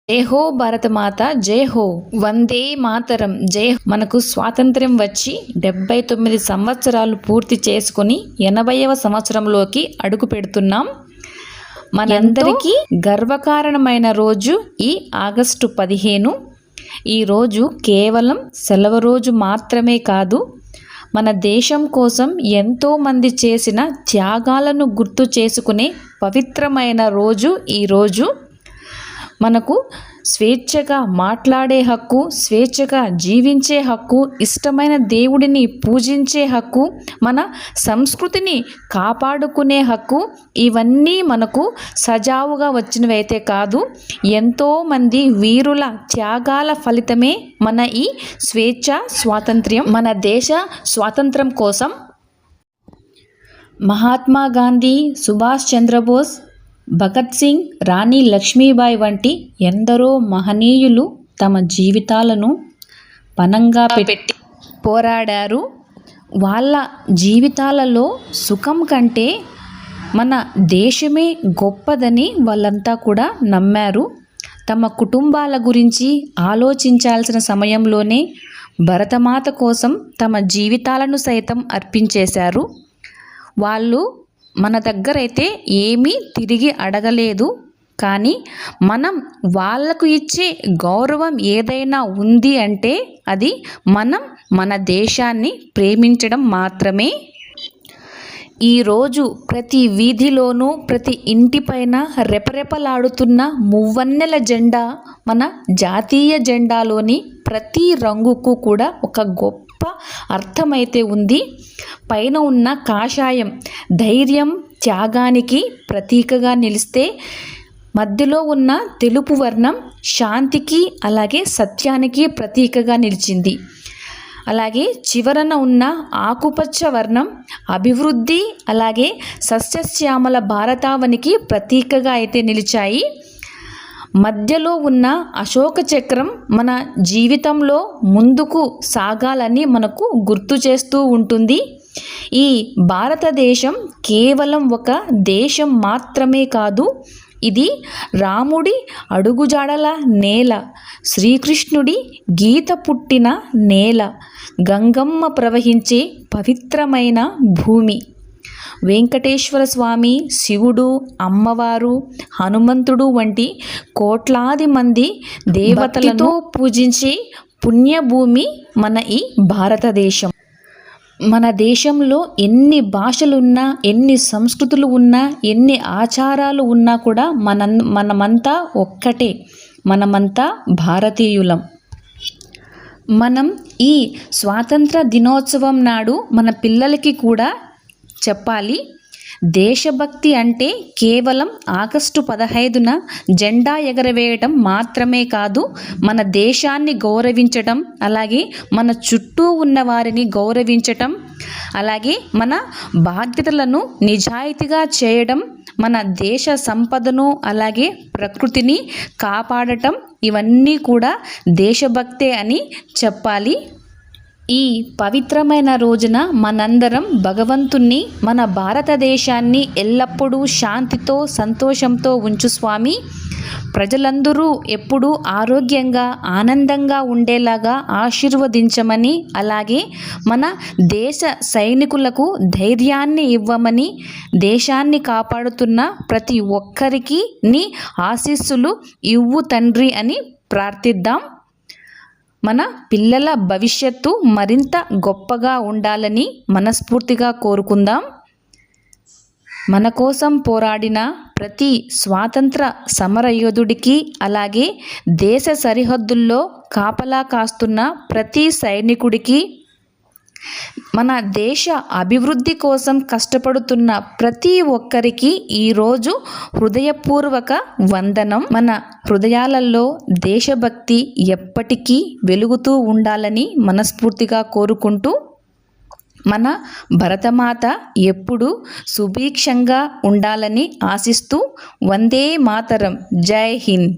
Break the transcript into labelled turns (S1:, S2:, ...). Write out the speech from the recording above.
S1: జై హో భారతమాత జై హో, వందే మాతరం జై. మనకు స్వాతంత్ర్యం వచ్చి 79 సంవత్సరాలు పూర్తి చేసుకుని 80వ సంవత్సరంలోకి అడుగు పెడుతున్నాం. మనందరికీ గర్వకారణమైన రోజు ఈ ఆగస్టు 15. ఈ రోజు కేవలం సెలవు రోజు మాత్రమే కాదు, మన దేశం కోసం ఎంతోమంది చేసిన త్యాగాలను గుర్తు చేసుకునే పవిత్రమైన రోజు. ఈరోజు మనకు స్వేచ్ఛగా మాట్లాడే హక్కు, స్వేచ్ఛగా జీవించే హక్కు, ఇష్టమైన దేవుడిని పూజించే హక్కు, మన సంస్కృతిని కాపాడుకునే హక్కు, ఇవన్నీ మనకు సజావుగా వచ్చినవైతే కాదు, ఎంతోమంది వీరుల త్యాగాల ఫలితమే మన ఈ స్వేచ్ఛ స్వాతంత్ర్యం. మన దేశ స్వాతంత్రం కోసం మహాత్మా గాంధీ, సుభాష్ చంద్రబోస్, భగత్ సింగ్, రాణి లక్ష్మీబాయి వంటి ఎందరో మహనీయులు తమ జీవితాలను పణంగా పెట్టి పోరాడారు. వాళ్ళ జీవితాలలో సుఖం కంటే మన దేశమే గొప్పదని వాళ్ళంతా కూడా నమ్మారు. తమ కుటుంబాల గురించి ఆలోచించాల్సిన సమయంలోనే భరతమాత కోసం తమ జీవితాలను సైతం అర్పించేశారు. వాళ్ళు మన దగ్గరైతే ఏమీ తిరిగి అడగలేదు, కానీ మనం వాళ్లకు ఇచ్చే గౌరవం ఏదైనా ఉంది అంటే అది మనం మన దేశాన్ని ప్రేమించడం మాత్రమే. ఈరోజు ప్రతి వీధిలోనూ, ప్రతి ఇంటిపైన రెపరెపలాడుతున్న మువ్వన్నెల జెండా మన జాతీయ జెండాలోని ప్రతి రంగుకు కూడా ఒక గొప్ప అర్థమైతే ఉంది. పైన ఉన్న కాషాయం ధైర్యం, త్యాగానికి ప్రతీకగా నిలిస్తే, మధ్యలో ఉన్న తెలుపు వర్ణం శాంతికి అలాగే సత్యానికి ప్రతీకగా నిలిచింది. అలాగే చివరన ఉన్న ఆకుపచ్చ వర్ణం అభివృద్ధి అలాగే సస్యశ్యామల భారతావనికి ప్రతీకగా అయితే నిలిచాయి. మధ్యలో ఉన్న అశోక చక్రం మన జీవితంలో ముందుకు సాగాలని మనకు గుర్తు చేస్తూ ఉంటుంది. ఈ భారతదేశం కేవలం ఒక దేశం మాత్రమే కాదు, ఇది రాముడి అడుగుజాడల నేల, శ్రీకృష్ణుడి గీత పుట్టిన నేల, గంగమ్మ ప్రవహించే పవిత్రమైన భూమి. వెంకటేశ్వర స్వామి, శివుడు, అమ్మవారు, హనుమంతుడు వంటి కోట్లాది మంది దేవతలతో పూజించే పుణ్యభూమి మన ఈ భారతదేశం. మన దేశంలో ఎన్ని భాషలున్నా, ఎన్ని సంస్కృతులు ఉన్నా, ఎన్ని ఆచారాలు ఉన్నా కూడా మనమంతా ఒక్కటే, మనమంతా భారతీయులం. మనం ఈ స్వాతంత్ర దినోత్సవం నాడు మన పిల్లలకి కూడా చెప్పాలి, దేశభక్తి అంటే కేవలం ఆగస్టు 15న జెండా ఎగరవేయటం మాత్రమే కాదు, మన దేశాన్ని గౌరవించటం, అలాగే మన చుట్టూ ఉన్న వారిని గౌరవించటం, అలాగే మన బాధ్యతలను నిజాయితీగా చేయడం, మన దేశ సంపదను అలాగే ప్రకృతిని కాపాడటం, ఇవన్నీ కూడా దేశభక్తే అని చెప్పాలి. ఈ పవిత్రమైన రోజున మనందరం భగవంతుణ్ణి, మన భారతదేశాన్ని ఎల్లప్పుడూ శాంతితో సంతోషంతో ఉంచు స్వామి, ప్రజలందరూ ఎప్పుడూ ఆరోగ్యంగా ఆనందంగా ఉండేలాగా ఆశీర్వదించమని, అలాగే మన దేశ సైనికులకు ధైర్యాన్ని ఇవ్వమని, దేశాన్ని కాపాడుతున్న ప్రతి ఒక్కరికి నీ ఆశీస్సులు ఇవ్వు తండ్రి అని ప్రార్థిద్దాం. మన పిల్లల భవిష్యత్తు మరింత గొప్పగా ఉండాలని మనస్ఫూర్తిగా కోరుకుందాం. మన కోసం పోరాడిన ప్రతి స్వాతంత్ర సమరయోధుడికి, అలాగే దేశ సరిహద్దుల్లో కాపలా కాస్తున్న ప్రతి సైనికుడికి, మన దేశ అభివృద్ధి కోసం కష్టపడుతున్న ప్రతి ఒక్కరికి ఈరోజు హృదయపూర్వక వందనం. మన హృదయాలలో దేశభక్తి ఎప్పటికీ వెలుగుతూ ఉండాలని మనస్ఫూర్తిగా కోరుకుంటూ, మన భరతమాత ఎప్పుడూ సుభిక్షంగా ఉండాలని ఆశిస్తూ, వందే మాతరం, జై హింద్.